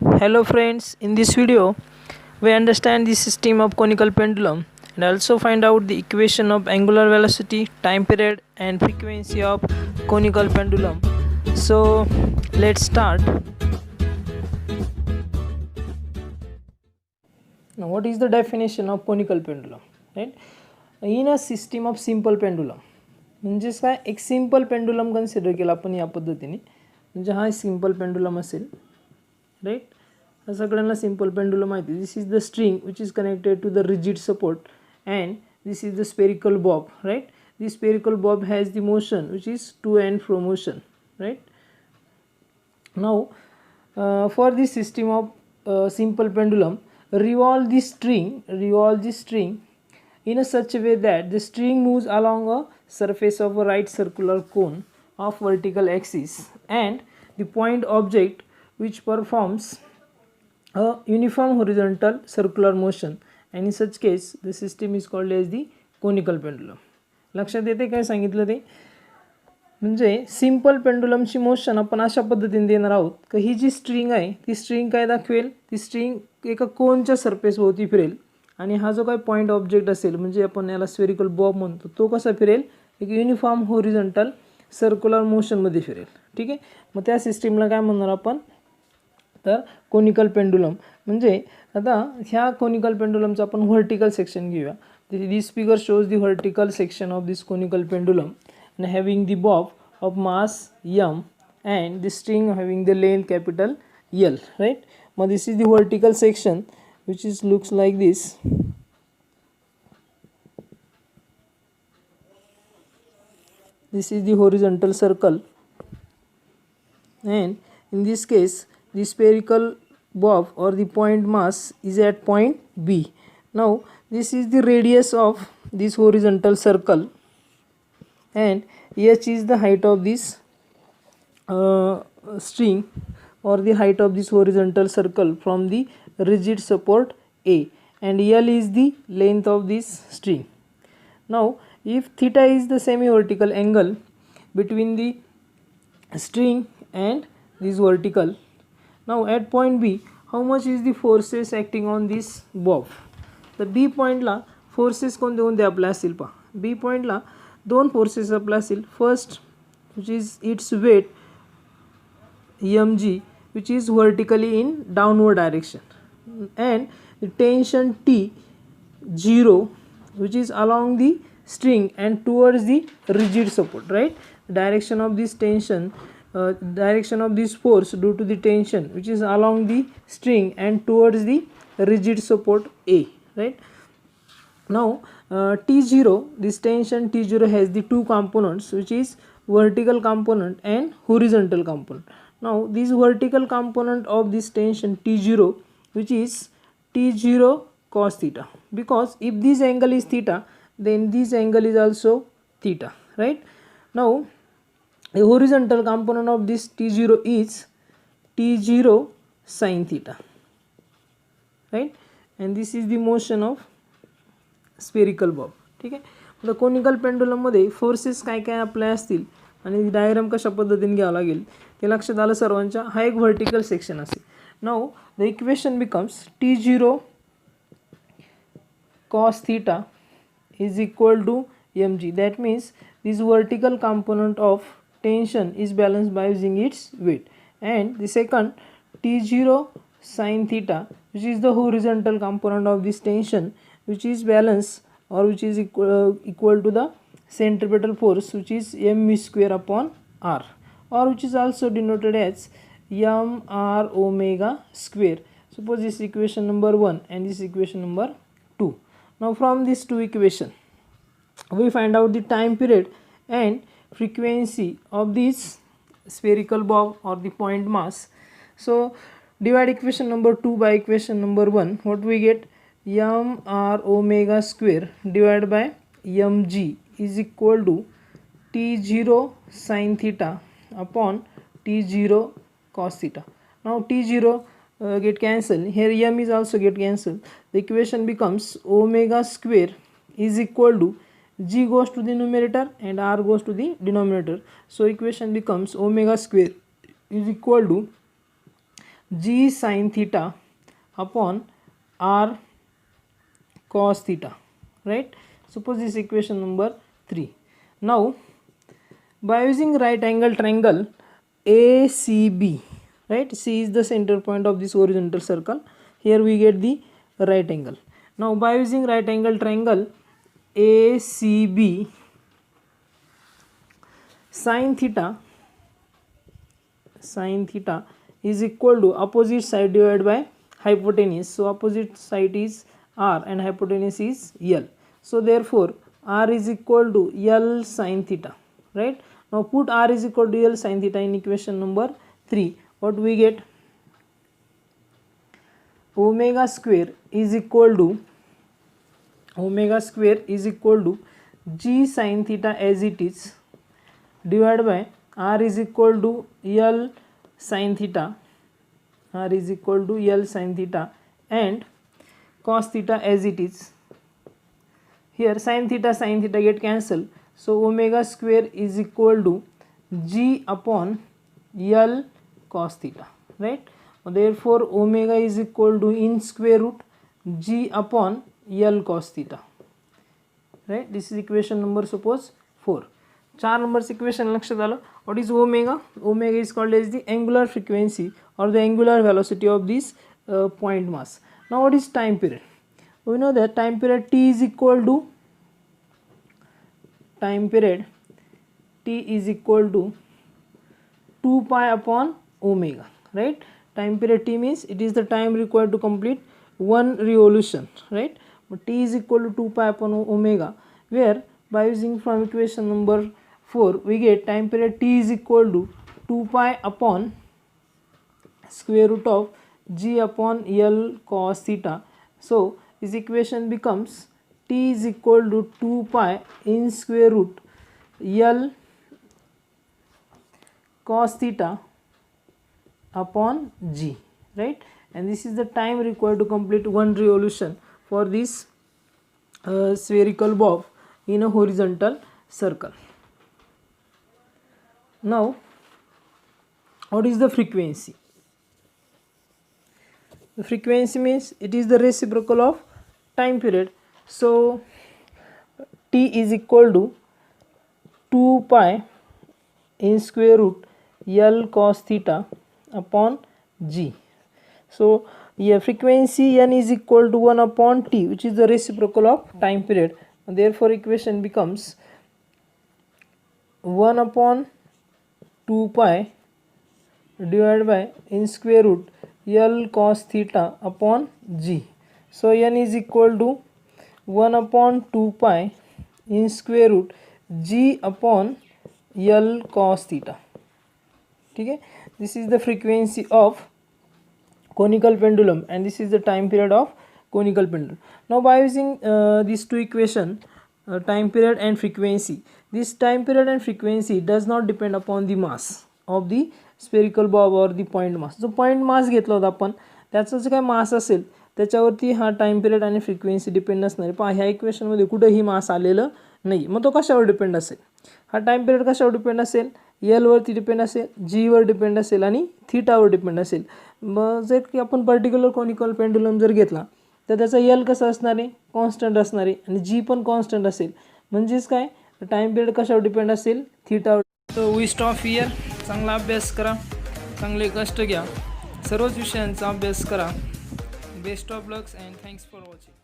Hello friends, in this video we understand the system of conical pendulum and also find out the equation of angular velocity, time period and frequency of conical pendulum. So let's start. Now what is the definition of conical pendulum? Right? In a system of simple pendulum, म्हणजेच काय एक simple pendulum consider केला आपण या पद्धतीने, म्हणजे हा simple pendulum असेल. राईट, सगळ्यांना सिंपल पेंडुलम माहिती. This is the string which is connected to the rigid support and this is the spherical bob. Right, this spherical bob has the motion which is to and fro motion. Right, now for this system of simple pendulum, revolve the string in a such a way that the string moves along a surface of a right circular cone of vertical axis and the point object which performs a uniform horizontal circular motion, and in such case the system is called as the conical pendulum. लक्षात येते काय सांगितलं ते? म्हणजे simple पेंडुलमची motion आपण अशा पद्धतीने देणार आहोत की ही जी स्ट्रिंग आहे ती स्ट्रिंग काय दाखवेल, ती स्ट्रिंग एका कोनच्या सरफेसभोवती फिरेल आणि हा जो काही पॉईंट ऑब्जेक्ट असेल म्हणजे आपण याला स्फेरिकल बॉब म्हणतो, तो कसा फिरेल, एक युनिफॉर्म होरिझॉन्टल सर्क्युलर मोशनमध्ये फिरेल. ठीक आहे, मग त्या सिस्टीमला काय म्हणणार आपण, तर कोनिकल पेंडुलम. म्हणजे आता ह्या कोनिकल पेंडुलमचं आपण व्हर्टिकल सेक्शन घेऊया. This figure shows the vertical section of this conical pendulum and having the bob of mass m and the string having the length capital L. Right, now this is the vertical section which is looks like this. This is the horizontal circle and in this case the spherical bob or the point mass is at point B. Now this is the radius of this horizontal circle and h is the height of this string or the height of this horizontal circle from the rigid support A, and L is the length of this string. Now if theta is the semi-vertical angle between the string and this vertical, now at point B how much is the forces acting on this bob? तर B पॉईंटला forces कोणते आपल्या असतील पहा. B पॉईंटला दोन forces आपल्या असतील. First which is its weight mg which is vertically in downward direction and the tension T0 which is along the string and towards the rigid support. Right, direction of this tension, direction of this force due to the tension which is along the string and towards the rigid support A. Right, now T0, this tension T0 has the two components which is vertical component and horizontal component. Now this vertical component of this tension T0 which is T0 cos theta, because if this angle is theta then this angle is also theta. Right, now the horizontal component of this T0 is T0 sin theta. Right, and this is the motion of spherical Bob. ठीक आहे, आता conical पेंडुलममध्ये forces काय काय आपल्या असतील आणि diagram कशा पद्धतीने घ्यावं लागेल ते लक्षात आलं सर्वांच्या. हा एक व्हर्टिकल सेक्शन असेल. Now the equation becomes T0 cos theta is equal to mg. That means this vertical component of tension is balanced by using its weight, and the second T0 sin theta which is the horizontal component of this tension which is balanced or which is equal to the centripetal force which is m square upon r, or which is also denoted as m r omega square. Suppose this equation number 1 and this equation number 2. Now from these two equation we find out the time period and frequency of this spherical bob or the point mass. So divide equation number 2 by equation number 1. What we get, m r omega square divided by mg is equal to T0 sin theta upon T0 cos theta. Now T0 get cancelled, here m is also get cancelled. The equation becomes omega square is equal to g goes to the numerator and r goes to the denominator. So equation becomes omega square is equal to g sin theta upon r cos theta, right? Suppose this equation number 3. Now by using right angle triangle ACB, right, C is the center point of this horizontal circle, here we get the right angle. Now by using right angle triangle ACB, sin theta is equal to opposite side divided by hypotenuse. So opposite side is r and hypotenuse is L. So therefore r is equal to L sin theta, right? Now put r is equal to L sin theta in equation number 3. What we get? Omega square is equal to g sin theta as it is divided by r is equal to L sin theta, and cos theta as it is. Here sin theta get cancelled, so omega square is equal to g upon L cos theta, right? Therefore omega is equal to in square root g upon L cos theta, right? This is equation number suppose 4. 4 numbers equation लक्षात आलं. What is omega? Omega is called as the angular frequency or the angular velocity of this point mass. Now what is time period? We know that time period t is equal to 2 pi upon omega, right? Time period t means it is the time required to complete one revolution, right? But t is equal to 2 pi upon omega, where by using from equation number 4 we get time period t is equal to 2 pi upon square root of g upon L cos theta. So this equation becomes t is equal to 2 pi in square root L cos theta upon g, right? And this is the time required to complete one revolution for this spherical bob in a horizontal circle. Now what is the frequency? The frequency means it is the reciprocal of time period. So t is equal to 2 pi in square root L cos theta upon g. So yeah, frequency n is equal to 1 upon t, which is the reciprocal of time period. Therefore equation becomes 1 upon 2 pi divided by in square root L cos theta upon g. So n is equal to 1 upon 2 pi in square root g upon L cos theta. Okay, this is the frequency of conical pendulum and this is the time period of conical pendulum. Now by using these two equation, time period and frequency, this time period and frequency does not depend upon the mass of the spherical bob or the point mass. जो point mass घेतला होता आपण त्याचा जो काय मास असेल त्याच्यावरती हा टाइम पिरियड आणि फ्रिक्वेन्सी डिपेंड असणार आहे. पहा ह्या इक्वेशन मध्ये कुठेही मास आलेलं नाही. मग तो कशावर डिपेंड असेल? हा टाइम पिरियड कशावर डिपेंड असेल? एल वरती डिपेंड असेल, जी वर डिपेंड असेल आणि थीटावर डिपेंड असेल. मग जर की आपण पर्टिक्युलर कोनिकल पेंडुलम जर घेतला तर त्याचा एल कसा असणार आहे? कॉन्स्टंट असणार आहे आणि जी पण कॉन्स्टंट असेल. म्हणजेच काय टाइम पिरियड कशावर डिपेंड असेल? थीटावर. So we stop here. चांगला अभ्यास करा, चांगले कष्ट घ्या, सर्वच विषयांचा अभ्यास करा. Best of lux and thanks for watching.